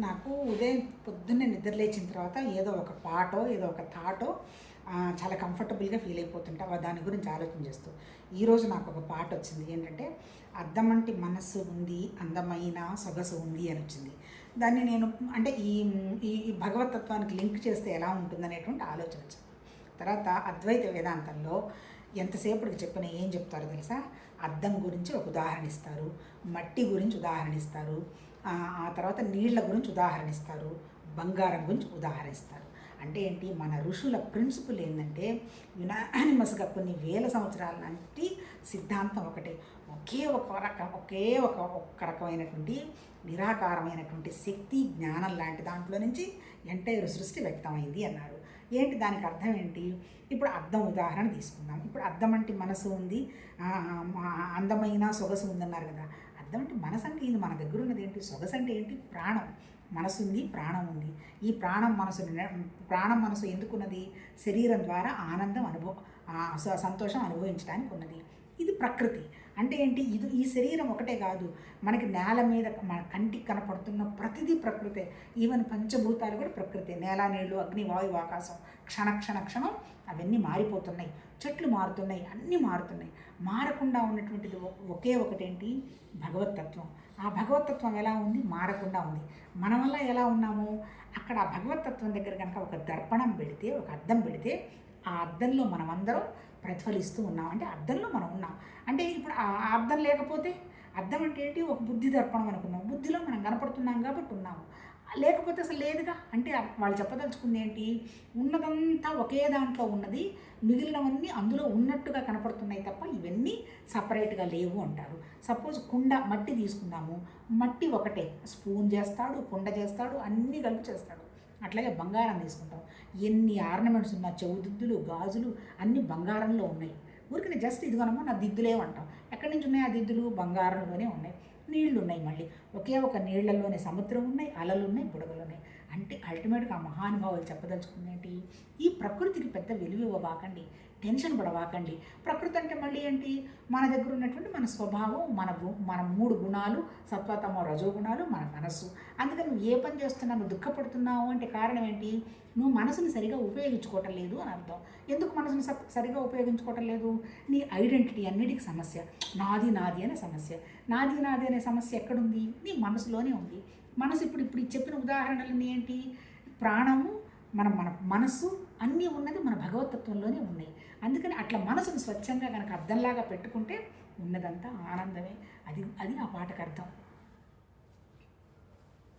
నాకు ఉదయం పొద్దున్నే నిద్ర లేచిన తర్వాత ఏదో ఒక పాటో ఏదో ఒక థాటో చాలా కంఫర్టబుల్గా ఫీల్ అయిపోతుంటా దాని గురించి ఆలోచన చేస్తూ ఈరోజు నాకు ఒక పాట వచ్చింది. ఏంటంటే అద్దమంటి మనస్సు ఉంది, అందమైన సొగసు ఉంది అని వచ్చింది. దాన్ని నేను అంటే ఈ ఈ భగవతత్వానికి లింక్ చేస్తే ఎలా ఉంటుందనేటువంటి ఆలోచన వచ్చింది. తర్వాత అద్వైత వేదాంతంలో ఎంతసేపటికి చెప్పినా ఏం చెప్తారో తెలుసా? అద్దం గురించి ఒక ఉదాహరణ ఇస్తారు, మట్టి గురించి ఉదాహరణ ఇస్తారు, ఆ తర్వాత నీళ్ల గురించి ఉదాహరణ ఇస్తారు, బంగారం గురించి ఉదాహరణ ఇస్తారు. అంటే ఏంటి? మన ఋషుల ప్రిన్సిపల్ ఏంటంటే యునానిమస్గా కొన్ని వేల సంవత్సరాల నాటి సిద్ధాంతం ఒకటే. ఒకే ఒక రకమైనటువంటి నిరాకారమైనటువంటి శక్తి, జ్ఞానం లాంటి దాంట్లో నుంచి ఎంటైర్ సృష్టి వ్యక్తమైంది అన్నారు. ఏంటి దానికి అర్థం ఏంటి? ఇప్పుడు అద్దం ఉదాహరణ తీసుకుందాం. ఇప్పుడు అద్దం అంటే మనసు ఉంది, అందమైన సొగసు ఉందన్నారు కదా. అద్దం అంటే మనసు అంటే ఇది మన దగ్గర ఉన్నది ఏంటి? సొగసు అంటే ఏంటి? ప్రాణం. మనసు ఉంది, ప్రాణం ఉంది. ఈ ప్రాణం మనసు ఎందుకున్నది? శరీరం ద్వారా ఆనందం సంతోషం అనుభవించడానికి ఉన్నది. ఇది ప్రకృతి. అంటే ఏంటి? ఈ శరీరం ఒకటే కాదు, మనకి నేల మీద మన కంటికి కనపడుతున్న ప్రతిదీ ప్రకృతే. ఈవెన్ పంచభూతాలు కూడా ప్రకృతే. నేల, నీళ్లు, అగ్ని, వాయువు, ఆకాశం క్షణం అవన్నీ మారిపోతున్నాయి. చెట్లు మారుతున్నాయి, అన్నీ మారుతున్నాయి. మారకుండా ఉన్నటువంటిది ఒకే ఒకటేంటి? భగవతత్వం. ఆ భగవతత్వం ఎలా ఉంది? మారకుండా ఉంది. మన వల్ల ఎలా ఉన్నాము? అక్కడ ఆ భగవతత్వం దగ్గర కనుక ఒక దర్పణం పెడితే, ఒక అద్దం పెడితే, ఆ అద్దంలో మనమందరం ప్రతిఫలిస్తూ ఉన్నాం. అంటే అద్దంలో మనం ఉన్నాం. అంటే ఇప్పుడు ఆ అద్దం లేకపోతే, అద్దం అంటే ఏంటి? ఒక బుద్ధి దర్పణం అనుకున్నాం. బుద్ధిలో మనం కనపడుతున్నాం కాబట్టి ఉన్నాము. లేకపోతే అసలు లేదుగా. అంటే వాళ్ళు చెప్పదలుచుకుంది ఏంటి? ఉన్నదంతా ఒకే దాంట్లో ఉన్నది, మిగిలినవన్నీ అందులో ఉన్నట్టుగా కనపడుతున్నాయి తప్ప ఇవన్నీ సపరేట్గా లేవు అంటారు. సపోజ్ కుండ, మట్టి తీసుకుందాము. మట్టి ఒకటే. స్పూన్ చేస్తాడు, కుండ చేస్తాడు, అన్నీ కలిపి చేస్తాడు. అట్లాగే బంగారం తీసుకుంటాం. ఎన్ని ఆర్నమెంట్స్ ఉన్నా, చెవుదిద్దులు, గాజులు అన్నీ బంగారంలో ఉన్నాయి. ఊరికి జస్ట్ ఇదిగోనమ్మా నా దిద్దులేమంటాం. ఎక్కడి నుంచి ఉన్నాయి ఆ దిద్దులు? బంగారంలోనే ఉన్నాయి. నీళ్లు ఉన్నాయి. మళ్ళీ ఒకే ఒక నీళ్లలోనే సముద్రం ఉన్నాయి, అలలు ఉన్నాయి, బుడగలు ఉన్నాయి. అంటే అల్టిమేట్గా ఆ మహానుభావులు చెప్పదలుచుకుంది ఏంటి? ఈ ప్రకృతికి పెద్ద విలువ ఇవ్వబాకండి, టెన్షన్ పడవాకండి. ప్రకృతి అంటే మళ్ళీ ఏంటి? మన దగ్గర ఉన్నటువంటి మన స్వభావం, మన 3 గుణాలు, సత్వతమ రజోగుణాలు, మన మనస్సు. అందుకని నువ్వు ఏ పని చేస్తున్నావు, నువ్వు దుఃఖపడుతున్నావు అంటే కారణం ఏంటి? నువ్వు మనసుని సరిగా ఉపయోగించుకోవటం లేదు అని అర్థం. ఎందుకు మనసుని సరిగా ఉపయోగించుకోవటం లేదు? నీ ఐడెంటిటీ అన్నిటికీ సమస్య. నాది అనే సమస్య. నాది అనే సమస్య ఎక్కడుంది? నీ మనసులోనే ఉంది. మనసు ఇప్పుడు చెప్పిన ఉదాహరణలన్నీ ఏంటి? ప్రాణము, మన మనస్సు అన్నీ ఉన్నది మన భగవతత్వంలోనే ఉన్నాయి. అందుకని అట్లా మనసును స్వచ్ఛంగా కనుక అర్థంలాగా పెట్టుకుంటే ఉన్నదంతా ఆనందమే. అది ఆ పాటకు అర్థం.